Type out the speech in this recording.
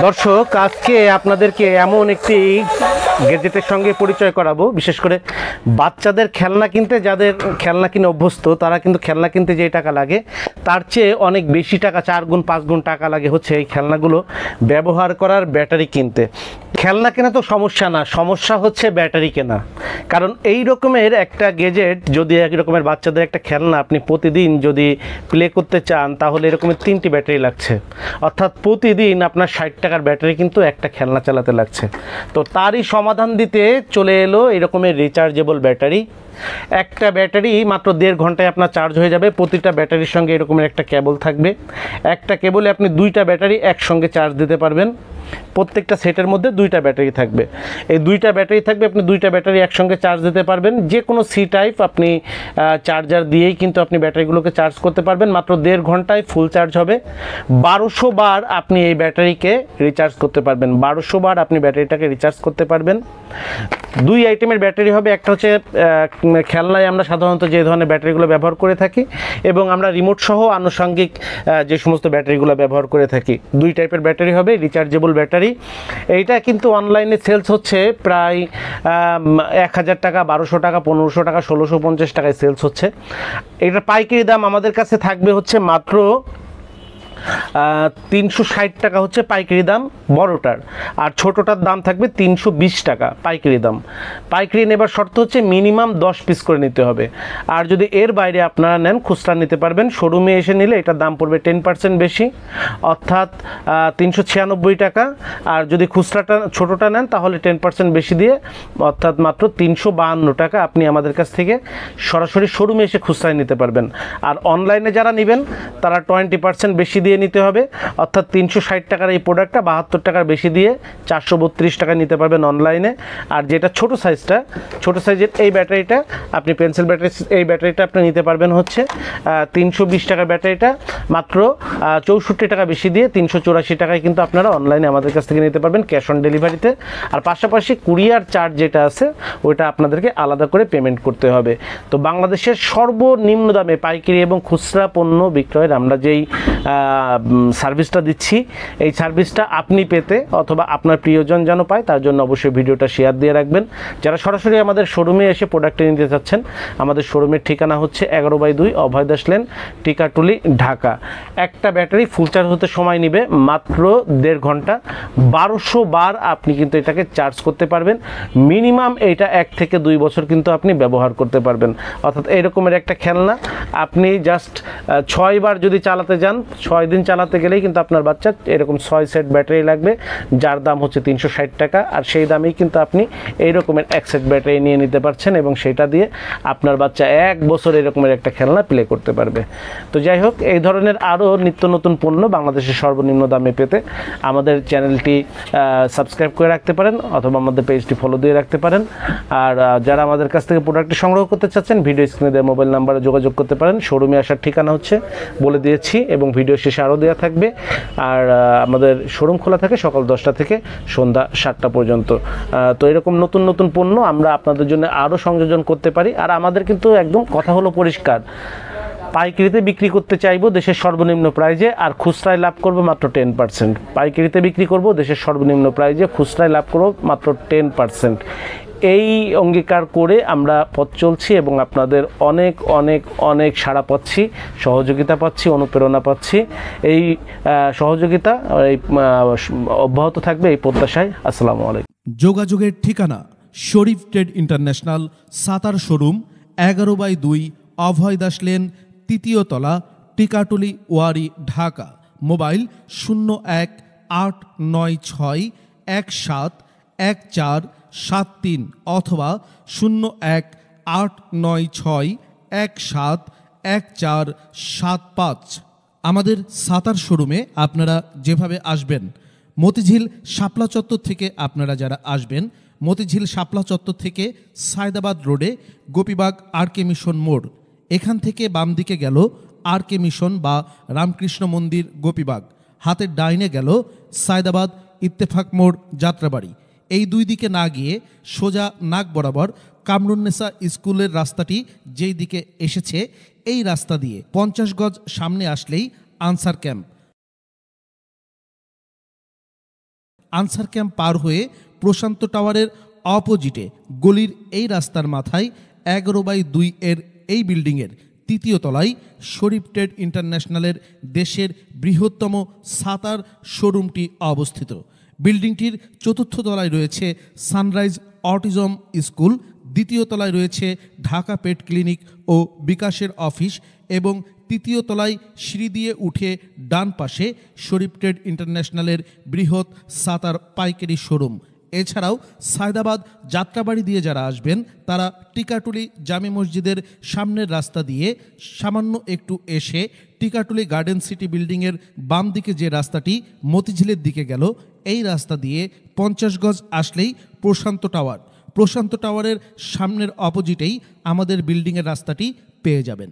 দর্শক, আজকে আপনাদেরকে এমন একটি গ্যাজেটের সঙ্গে পরিচয় করাবো, বিশেষ করে বাচ্চাদের খেলনা কিনতে, যাদের খেলনা কিনে অভ্যস্ত তারা কিন্তু খেলনা কিনতে যে টাকা লাগে তার চেয়ে অনেক বেশি টাকা, 4 গুণ 5 গুণ টাকা লাগে হচ্ছে এই খেলনাগুলো ব্যবহার করার ব্যাটারি কিনতে। খেলনা কেনা তো সমস্যা না, সমস্যা হচ্ছে ব্যাটারি কেনা। কারণ এই রকমের একটা গ্যাজেট, যদি এক রকমের বাচ্চাদের একটা খেলনা আপনি প্রতিদিন যদি প্লে করতে চান, তাহলে এরকমের 3টি ব্যাটারি লাগছে। অর্থাৎ প্রতিদিন আপনার 60 টাকার ব্যাটারি কিন্তু একটা খেলনা চালাতে লাগছে। তো তারই সমাধান দিতে চলে এলো এরকমের রিচার্জেবল ব্যাটারি। একটা ব্যাটারি মাত্র 1.5 ঘন্টায় আপনার চার্জ হয়ে যাবে। প্রতিটা ব্যাটারির সঙ্গে এরকমের একটা কেবল থাকবে। একটা কেবলে আপনি 2টা ব্যাটারি একসঙ্গে চার্জ দিতে পারবেন। প্রত্যেকটা সেটের মধ্যে 2টা ব্যাটারি থাকবে। এই 2টা ব্যাটারি থাকবে, আপনি 2টা ব্যাটারি একসঙ্গে চার্জ দিতে পারবেন। যে কোনো সি টাইপ আপনি চার্জার দিয়েই কিন্তু আপনি ব্যাটারিগুলোকে চার্জ করতে পারবেন। মাত্র 1.5 ঘন্টায় ফুল চার্জ হবে। 1200 বার আপনি এই ব্যাটারিকে রিচার্জ করতে পারবেন। 1200 বার আপনি ব্যাটারিটাকে রিচার্জ করতে পারবেন। 2 আইটেমের ব্যাটারি হবে। একটা হচ্ছে খেলনায় আমরা সাধারণত যে ধরনের ব্যাটারিগুলো ব্যবহার করে থাকি, এবং আমরা রিমোট সহ আনুষঙ্গিক যে সমস্ত ব্যাটারিগুলো ব্যবহার করে থাকি। 2 টাইপের ব্যাটারি হবে, রিচার্জেবল ব্যাটারি। এইটা কিন্তু অনলাইনে সেলস হচ্ছে প্রায় 1000 টাকা, 1200 টাকা, 1500 টাকা, 1650 টাকায় সেলস হচ্ছে। এটার পাইকারি দাম আমাদের কাছে থাকবে হচ্ছে মাত্র 360 টাকা হচ্ছে পাইকারি দাম বড়টার, আর ছোটোটার দাম থাকবে 320 টাকা পাইকারি দাম। পাইকারি নেবার শর্ত হচ্ছে মিনিমাম 10 পিস করে নিতে হবে। আর যদি এর বাইরে আপনারা নেন, খুচরা নিতে পারবেন। শোরুমে এসে নিলে এটার দাম পড়বে 10% বেশি, অর্থাৎ 396 টাকা। আর যদি খুচরাটা ছোটোটা নেন তাহলে 10% বেশি দিয়ে, অর্থাৎ মাত্র 352 টাকা আপনি আমাদের কাছ থেকে সরাসরি শোরুমে এসে খুচরায় নিতে পারবেন। আর অনলাইনে যারা নেবেন তারা 20% বেশি দিয়ে নিতে হবে, অর্থাৎ 360 টাকার এই প্রোডাক্টটা 72 টাকার বেশি দিয়ে 432 টাকা নিতে পারবেন অনলাইনে। আর যেটা ছোট সাইজের এই ব্যাটারিটা, আপনি পেন্সিল ব্যাটারি, এই ব্যাটারিটা আপনি নিতে পারবেন হচ্ছে 320 টাকার ব্যাটারিটা মাত্র 64 টাকা বেশি দিয়ে 384 টাকায় কিন্তু আপনারা অনলাইনে আমাদের কাছ থেকে নিতে পারবেন ক্যাশ অন ডেলিভারিতে। আর পাশাপাশি কুরিয়ার চার্জ যেটা আছে ওইটা আপনাদেরকে আলাদা করে পেমেন্ট করতে হবে। তো বাংলাদেশের সর্বনিম্ন দামে পাইকারি এবং খুচরা পণ্য বিক্রয়ের আমরা যেই সার্ভিসটা দিচ্ছি, এই সার্ভিসটা আপনি পেতে অথবা আপনার প্রিয়জন যেন পায়, তার জন্য অবশ্যই ভিডিওটা শেয়ার দিয়ে রাখবেন। যারা সরাসরি আমাদের শোরুমে এসে প্রোডাক্টটা নিতে চাচ্ছেন, আমাদের শোরুমের ঠিকানা হচ্ছে 11/2 অভয় দাস লেন, টিকাটুলি, ঢাকা। একটা ব্যাটারি ফুল চার্জ হতে সময় নেবে মাত্র 1.5 ঘন্টা। 1200 বার আপনি কিন্তু এটাকে চার্জ করতে পারবেন। মিনিমাম এইটা 1 থেকে 2 বছর কিন্তু আপনি ব্যবহার করতে পারবেন। অর্থাৎ এরকমের একটা খেলনা আপনি জাস্ট 6 বার যদি চালাতে যান, 6 দিন চালাতে গেলেই কিন্তু আপনার বাচ্চা এরকম 6 সেট ব্যাটারি লাগবে, যার দাম হচ্ছে 360 টাকা। আর সেই দামেই কিন্তু আপনি এই রকমের 1 সেট ব্যাটারি নিয়ে নিতে পারছেন, এবং সেটা দিয়ে আপনার বাচ্চা 1 বছর এরকমের একটা খেলনা প্লে করতে পারবে। তো যাই হোক, এই ধরনের আরও নিত্য নতুন পণ্য বাংলাদেশের সর্বনিম্ন দামে পেতে আমাদের চ্যানেলটি সাবস্ক্রাইব করে রাখতে পারেন, অথবা আমাদের পেজটি ফলো দিয়ে রাখতে পারেন। আর যারা আমাদের কাছ থেকে প্রোডাক্টটি সংগ্রহ করতে চাচ্ছেন, ভিডিও স্ক্রিনে দেওয়া মোবাইল নাম্বারে যোগাযোগ করতে পারেন। শোরুমে আসার ঠিকানা হচ্ছে বলে দিয়েছি, এবং ভিডিও শেষে আরও দেওয়া থাকবে। আর আমাদের শোরুম খোলা থাকে সকাল 10টা থেকে সন্ধ্যা 7টা পর্যন্ত। তো এরকম নতুন নতুন পণ্য আমরা আপনাদের জন্য আরও সংযোজন করতে পারি। আর আমাদের কিন্তু একদম কথা হলো পরিষ্কার, পাইকারিতে বিক্রি করতে চাইবো দেশের সর্বনিম্ন প্রাইজে, আর খুচরায় লাভ করবো মাত্র 10%। পাইকারিতে বিক্রি করব দেশের সর্বনিম্ন প্রাইজে, খুচরায় লাভ করবো মাত্র 10%। এই অঙ্গীকার করে আমরা পথ চলছি, এবং আপনাদের অনেক অনেক অনেক সাড়া পাচ্ছি, সহযোগিতা পাচ্ছি, অনুপ্রেরণা পাচ্ছি। এই সহযোগিতা এই অব্যাহত থাকবে এই প্রত্যাশায়। আসসালামু আলাইকুম। যোগাযোগের ঠিকানা শরীফ ট্রেড ইন্টারন্যাশনাল, সাতার শোরুম, 11/2 অভয় দাস লেন, 3য় তলা, টিকাটুলি, ওয়ারী, ঢাকা। মোবাইল 0186171473 অথবা 018961711475। আমাদের সাতার শোরুমে আপনারা যেভাবে আসবেন, মতিঝিল শাপলা চত্বর থেকে আপনারা যারা আসবেন, মতিঝিল শাপলা চত্বর থেকে সায়দাবাদ রোডে গোপীবাগ আর.কে মিশন মোড়, এখান থেকে বাম দিকে গেল আর.কে মিশন বা রামকৃষ্ণ মন্দির গোপীবাগ, হাতের ডাইনে গেল সায়দাবাদ ইত্তেফাক মোড় যাত্রাবাড়ি। এই 2 দিকে না গিয়ে সোজা নাক বরাবর কামরুন্নেসা স্কুলের রাস্তাটি যেই দিকে এসেছে, এই রাস্তা দিয়ে 50 গজ সামনে আসলেই আনসার ক্যাম্প। আনসার ক্যাম্প পার হয়ে প্রশান্ত টাওয়ারের অপোজিটে গলির এই রাস্তার মাথায় 11/2 এর এই বিল্ডিংয়ের তৃতীয় তলায় শরীফ ট্রেড ইন্টারন্যাশনালের দেশের বৃহত্তম সাতার শোরুমটি অবস্থিত। বিল্ডিংটির চতুর্থ তলায় রয়েছে সানরাইজ অটিজম স্কুল, দ্বিতীয় তলায় রয়েছে ঢাকা পেট ক্লিনিক ও বিকাশের অফিস এবং তৃতীয় তলায় সিঁড়ি দিয়ে উঠে ডান পাশে শরীফ ট্রেড ইন্টারন্যাশনালের বৃহৎ সাতার পাইকারি শোরুম। এছাড়াও সায়দাবাদ যাত্রাবাড়ি দিয়ে যারা আসবেন তারা টিকাটুলি জামে মসজিদের সামনের রাস্তা দিয়ে সামান্য একটু এসে টিকাটুলি গার্ডেন সিটি বিল্ডিংয়ের বাম দিকে যে রাস্তাটি মতিঝিলের দিকে গেল, এই রাস্তা দিয়ে 50 গজ আসলেই প্রশান্ত টাওয়ার। প্রশান্ত টাওয়ারের সামনের অপোজিটেই আমাদের বিল্ডিংয়ের রাস্তাটি পেয়ে যাবেন।